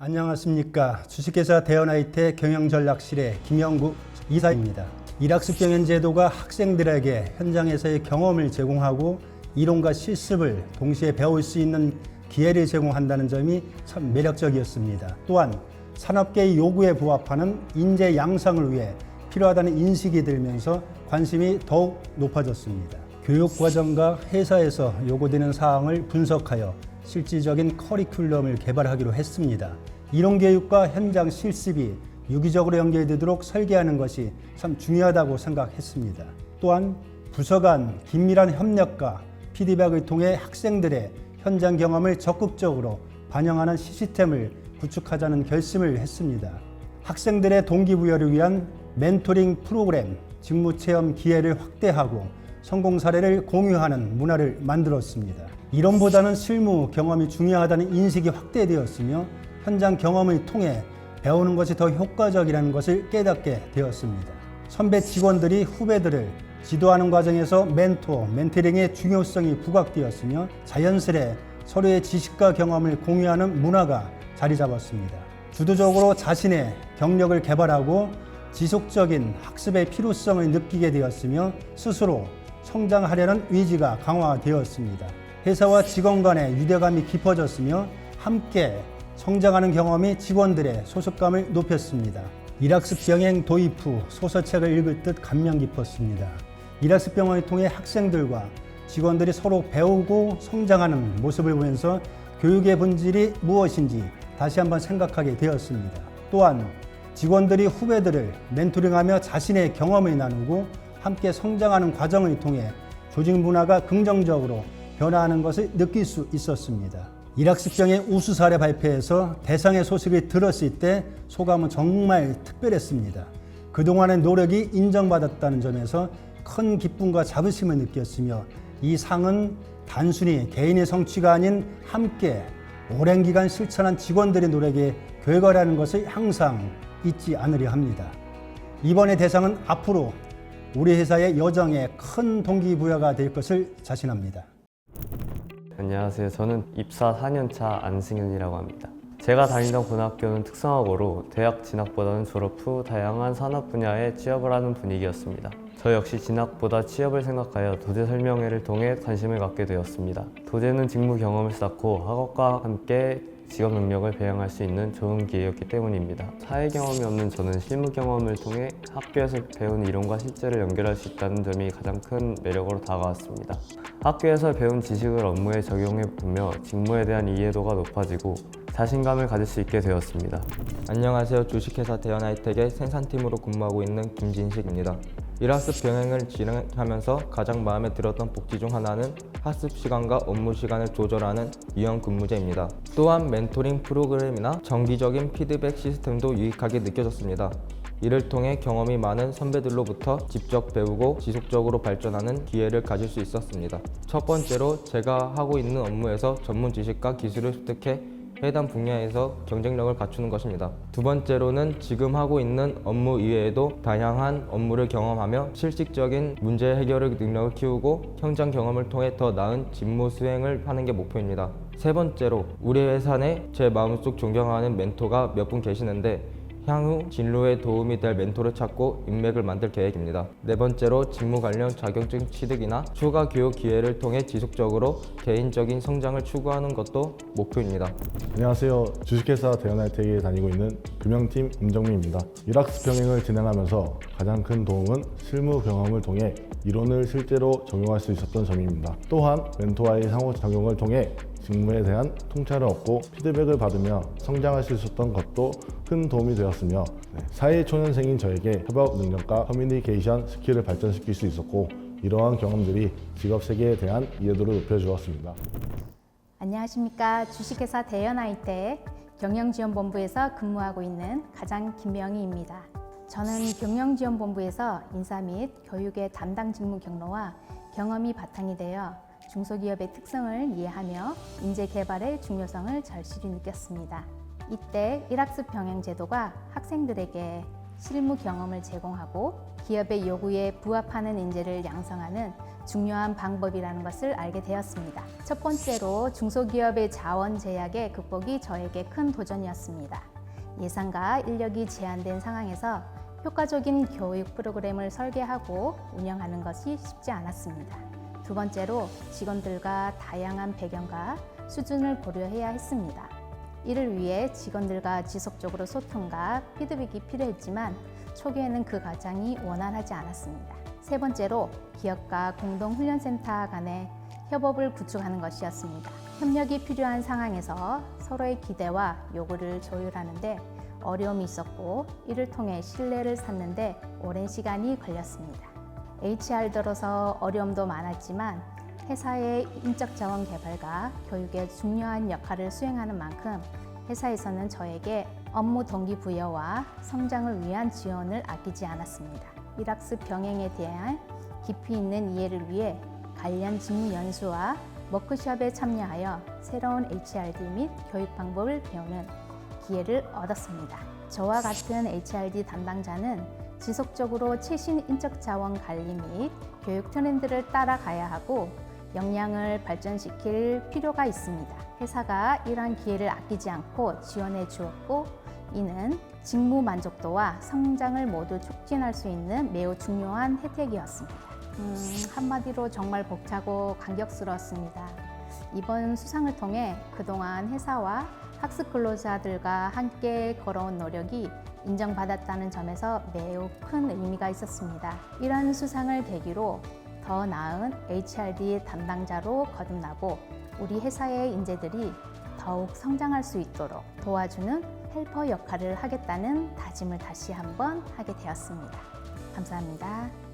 안녕하십니까. 주식회사 대연아이텍 경영전략실의 김영구 이사입니다. 일학습 병행 제도가 학생들에게 현장에서의 경험을 제공하고 이론과 실습을 동시에 배울 수 있는 기회를 제공한다는 점이 참 매력적이었습니다. 또한 산업계의 요구에 부합하는 인재 양성을 위해 필요하다는 인식이 들면서 관심이 더욱 높아졌습니다. 교육과정과 회사에서 요구되는 사항을 분석하여 실질적인 커리큘럼을 개발하기로 했습니다. 이론교육과 현장 실습이 유기적으로 연결되도록 설계하는 것이 참 중요하다고 생각했습니다. 또한 부서 간 긴밀한 협력과 피드백을 통해 학생들의 현장 경험을 적극적으로 반영하는 시스템을 구축하자는 결심을 했습니다. 학생들의 동기부여를 위한 멘토링 프로그램, 직무체험 기회를 확대하고 성공 사례를 공유하는 문화를 만들었습니다. 이론보다는 실무 경험이 중요하다는 인식이 확대되었으며 현장 경험을 통해 배우는 것이 더 효과적이라는 것을 깨닫게 되었습니다. 선배 직원들이 후배들을 지도하는 과정에서 멘토링의 중요성이 부각되었으며 자연스레 서로의 지식과 경험을 공유하는 문화가 자리 잡았습니다. 주도적으로 자신의 경력을 개발하고 지속적인 학습의 필요성을 느끼게 되었으며 스스로 성장하려는 의지가 강화되었습니다. 회사와 직원 간의 유대감이 깊어졌으며 함께 성장하는 경험이 직원들의 소속감을 높였습니다. 일학습 병행 도입 후 소설책을 읽을 듯 감명 깊었습니다. 일학습 병행을 통해 학생들과 직원들이 서로 배우고 성장하는 모습을 보면서 교육의 본질이 무엇인지 다시 한번 생각하게 되었습니다. 또한 직원들이 후배들을 멘토링하며 자신의 경험을 나누고 함께 성장하는 과정을 통해 조직 문화가 긍정적으로 변화하는 것을 느낄 수 있었습니다. 일학습 병행 우수 사례 발표에서 대상의 소식을 들었을 때 소감은 정말 특별했습니다. 그동안의 노력이 인정받았다는 점에서 큰 기쁨과 자부심을 느꼈으며 이 상은 단순히 개인의 성취가 아닌 함께 오랜 기간 실천한 직원들의 노력의 결과라는 것을 항상 잊지 않으려 합니다. 이번의 대상은 앞으로 우리 회사의 여정에 큰 동기부여가 될 것을 자신합니다. 안녕하세요. 저는 입사 4년차 안승현이라고 합니다. 제가 다니던 고등학교는 특성화고로 대학 진학보다는 졸업 후 다양한 산업 분야에 취업을 하는 분위기였습니다. 저 역시 진학보다 취업을 생각하여 도제 설명회를 통해 관심을 갖게 되었습니다. 도제는 직무 경험을 쌓고 학업과 함께 직업 능력을 배양할 수 있는 좋은 기회였기 때문입니다. 사회 경험이 없는 저는 실무 경험을 통해 학교에서 배운 이론과 실제를 연결할 수 있다는 점이 가장 큰 매력으로 다가왔습니다. 학교에서 배운 지식을 업무에 적용해 보며 직무에 대한 이해도가 높아지고 자신감을 가질 수 있게 되었습니다. 안녕하세요. 주식회사 대연아이텍의 생산팀으로 근무하고 있는 김진식입니다. 일학습 병행을 진행하면서 가장 마음에 들었던 복지 중 하나는 학습 시간과 업무 시간을 조절하는 유연 근무제입니다. 또한 멘토링 프로그램이나 정기적인 피드백 시스템도 유익하게 느껴졌습니다. 이를 통해 경험이 많은 선배들로부터 직접 배우고 지속적으로 발전하는 기회를 가질 수 있었습니다. 첫 번째로 제가 하고 있는 업무에서 전문 지식과 기술을 습득해 해당 분야에서 경쟁력을 갖추는 것입니다. 두 번째로는 지금 하고 있는 업무 이외에도 다양한 업무를 경험하며 실질적인 문제 해결 능력을 키우고 현장 경험을 통해 더 나은 직무 수행을 하는 게 목표입니다. 세 번째로 우리 회사 내 제 마음속 존경하는 멘토가 몇 분 계시는데 향후 진로에 도움이 될 멘토를 찾고 인맥을 만들 계획입니다. 네 번째로 직무 관련 자격증 취득이나 추가 교육 기회를 통해 지속적으로 개인적인 성장을 추구하는 것도 목표입니다. 안녕하세요. 주식회사 대연아이텍에 다니고 있는 금융팀 임정민입니다. 일학습 병행을 진행하면서 가장 큰 도움은 실무 경험을 통해 이론을 실제로 적용할 수 있었던 점입니다. 또한 멘토와의 상호작용을 통해 직무에 대한 통찰을 얻고 피드백을 받으며 성장할 수 있었던 것도 큰 도움이 되었으며 사회 초년생인 저에게 협업 능력과 커뮤니케이션 스킬을 발전시킬 수 있었고 이러한 경험들이 직업 세계에 대한 이해도를 높여주었습니다. 안녕하십니까. 주식회사 대연아이텍 경영지원본부에서 근무하고 있는 가장 김명희입니다. 저는 경영지원본부에서 인사 및 교육의 담당 직무 경로와 경험이 바탕이 되어 중소기업의 특성을 이해하며 인재 개발의 중요성을 절실히 느꼈습니다. 이때 일학습 병행 제도가 학생들에게 실무 경험을 제공하고 기업의 요구에 부합하는 인재를 양성하는 중요한 방법이라는 것을 알게 되었습니다. 첫 번째로 중소기업의 자원 제약의 극복이 저에게 큰 도전이었습니다. 예산과 인력이 제한된 상황에서 효과적인 교육 프로그램을 설계하고 운영하는 것이 쉽지 않았습니다. 두 번째로 직원들과 다양한 배경과 수준을 고려해야 했습니다. 이를 위해 직원들과 지속적으로 소통과 피드백이 필요했지만 초기에는 그 과정이 원활하지 않았습니다. 세 번째로 기업과 공동훈련센터 간의 협업을 구축하는 것이었습니다. 협력이 필요한 상황에서 서로의 기대와 요구를 조율하는데 어려움이 있었고 이를 통해 신뢰를 쌓는데 오랜 시간이 걸렸습니다. HR들로서 어려움도 많았지만 회사의 인적 자원 개발과 교육에 중요한 역할을 수행하는 만큼 회사에서는 저에게 업무 동기부여와 성장을 위한 지원을 아끼지 않았습니다. 일학습 병행에 대한 깊이 있는 이해를 위해 관련 직무 연수와 워크숍에 참여하여 새로운 HRD 및 교육 방법을 배우는 기회를 얻었습니다. 저와 같은 HRD 담당자는 지속적으로 최신 인적 자원 관리 및 교육 트렌드를 따라가야 하고 역량을 발전시킬 필요가 있습니다. 회사가 이러한 기회를 아끼지 않고 지원해 주었고 이는 직무 만족도와 성장을 모두 촉진할 수 있는 매우 중요한 혜택이었습니다. 한마디로 정말 벅차고 감격스러웠습니다. 이번 수상을 통해 그동안 회사와 학습 근로자들과 함께 걸어온 노력이 인정받았다는 점에서 매우 큰 의미가 있었습니다. 이런 수상을 계기로 더 나은 HRD 담당자로 거듭나고 우리 회사의 인재들이 더욱 성장할 수 있도록 도와주는 헬퍼 역할을 하겠다는 다짐을 다시 한번 하게 되었습니다. 감사합니다.